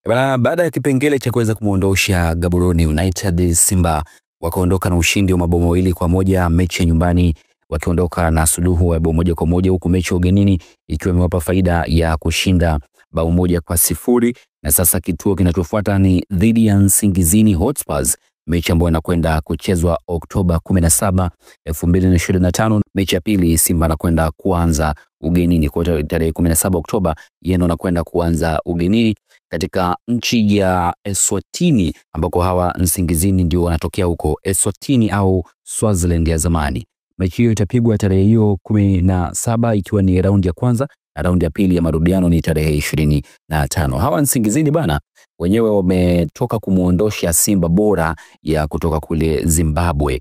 Baada ya kipengele cha kuweza kumuondosha Gaborone United, Simba wakaondoka na ushindi wa mabao mawili kwa moja, mechi ya nyumbani wakiondoka na suluhu ya bao moja kwa moja, huku mechi ya ugenini ikiwa imewapa faida ya kushinda bao moja kwa sifuri. Na sasa kituo kinachofuata ni dhidi ya Nsingizini Hotspurs, mechi ambayo inakwenda kuchezwa Oktoba 17, 2025. Mechi ya pili Simba anakwenda kuanza ugenini kwa tarehe 17 Oktoba, yeye anakwenda kuanza ugenini katika nchi ya Eswatini, ambako hawa Nsingizini ndio wanatokea huko Eswatini au Swaziland ya zamani. Mechi hiyo itapigwa tarehe hiyo 17 ikiwa ni raundi ya kwanza, na raundi ya pili ya marudiano ni tarehe 25. Hawa Nsingizini bana wenyewe wametoka kumuondosha Simba bora ya kutoka kule Zimbabwe.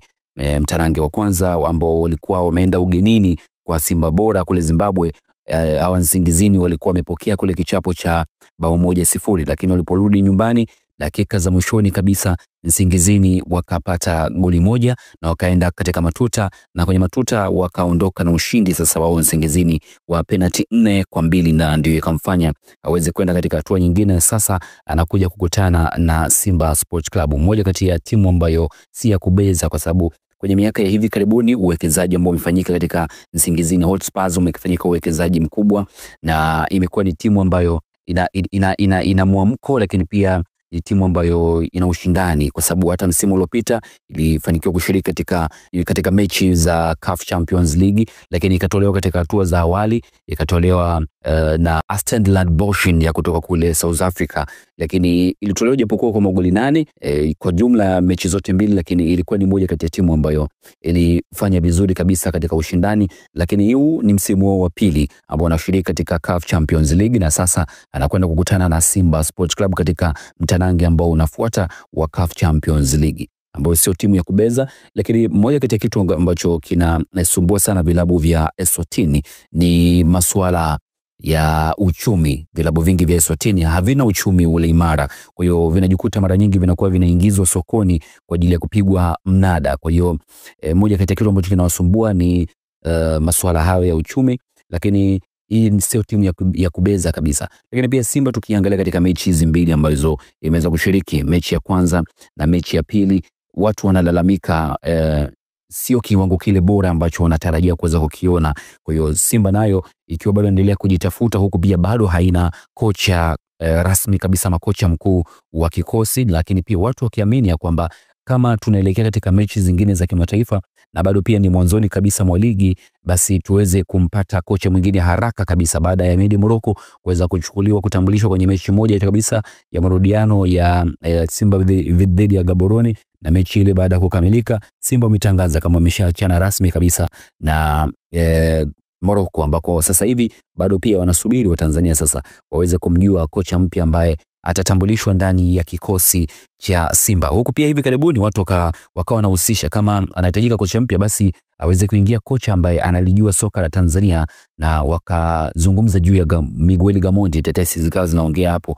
Mtarange wa kwanza ambao walikuwa wameenda ugenini kwa Simba bora kule Zimbabwe, hawa Nsingizini walikuwa wamepokea kule kichapo cha bao 1-0, lakini waliporudi nyumbani dakika za mwishoni kabisa Nsingizini wakapata goli moja na wakaenda katika matuta, na kwenye matuta wakaondoka na ushindi sasa wao Nsingizini wa penalty 4-2, na ndio ikamfanya aweze kwenda katika hatua nyingine. Sasa anakuja kukutana na Simba Sports Club, mmoja kati ya timu ambayo si ya kubeza, kwa sababu kwenye miaka ya hivi karibuni uwekezaji ambao umefanyika katika Nsingizini Hotspurs umefanyika uwekezaji mkubwa, na imekuwa ni timu ambayo ina muamko, lakini pia ni timu ambayo ina ushindani, kwa sababu hata msimu uliopita ilifanikiwa kushiriki katika mechi za CAF Champions League, lakini ikatolewa katika hatua za awali, ikatolewa na Astendland Boshin ya kutoka kule South Africa, lakini ilitolewa japokuwa kwa magoli 8 kwa jumla ya mechi zote mbili, lakini ilikuwa ni moja kati ya timu ambayo ilifanya vizuri kabisa katika ushindani. Lakini huu ni msimu wao wa pili ambao wanashiriki katika CAF Champions League, na sasa anakwenda kukutana na Simba Sports Club katika mtanange ambao unafuata wa CAF Champions League, ambayo sio timu ya kubeza. Lakini moja kati ya kitu ambacho kinasumbua sana vilabu vya Eswatini ni masuala ya uchumi. Vilabu vingi vya Eswatini havina uchumi ule imara, kwa hiyo vinajikuta mara nyingi vinakuwa vinaingizwa sokoni kwa ajili ya kupigwa mnada. Kwa hiyo moja kati ya kitu ambacho kinawasumbua ni masuala hayo ya uchumi, lakini hii sio timu ya kubeza kabisa. Lakini pia Simba tukiangalia katika mechi hizi mbili ambazo imeweza kushiriki, mechi ya kwanza na mechi ya pili, watu wanalalamika sio kiwango kile bora ambacho wanatarajia kuweza kukiona. Kwa hiyo Simba nayo ikiwa bado endelea kujitafuta, huku pia bado haina kocha rasmi kabisa, makocha mkuu wa kikosi, lakini pia watu wakiamini ya kwamba kama tunaelekea katika mechi zingine za kimataifa na bado pia ni mwanzoni kabisa mwa ligi, basi tuweze kumpata kocha mwingine haraka kabisa baada ya Medi Morocco kuweza kuchukuliwa kutambulishwa kwenye mechi moja kabisa ya marudiano ya Simba dhidi ya Gaborone. Na mechi ile baada ya kukamilika, Simba umetangaza kama wameshaachana rasmi kabisa na Morocco, ambako sasa hivi bado pia wanasubiri wa Tanzania sasa waweze kumjua kocha mpya ambaye atatambulishwa ndani ya kikosi cha Simba. Huku pia hivi karibuni watu wakawa wanahusisha kama anahitajika kocha mpya, basi aweze kuingia kocha ambaye analijua soka la Tanzania, na wakazungumza juu ya Miguel Gamondi. Tetesi zikawa zinaongea hapo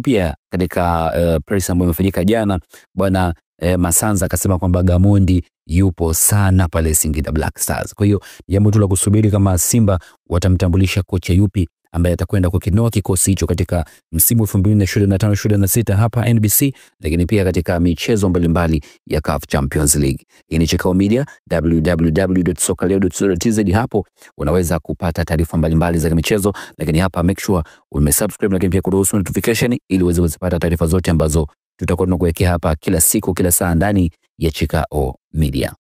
pia katika press ambayo imefanyika jana, bwana Masanza akasema kwamba Gamondi yupo sana pale Singida Black Stars. Kwa hiyo jambo tu la kusubiri kama Simba watamtambulisha kocha yupi ambaye atakwenda kukinoa kikosi hicho katika msimu 2025-26 hapa NBC, lakini pia katika michezo mbalimbali ya CAF Champions League. Hii ni Chikao Media, www.sokaleo.tz. Hapo unaweza kupata taarifa mbalimbali za michezo, lakini hapa make sure umesubscribe, lakini pia kuruhusu notification ili uweze kupata taarifa zote ambazo tutakuwa tunakuwekea hapa kila siku, kila saa ndani ya Chikao Media.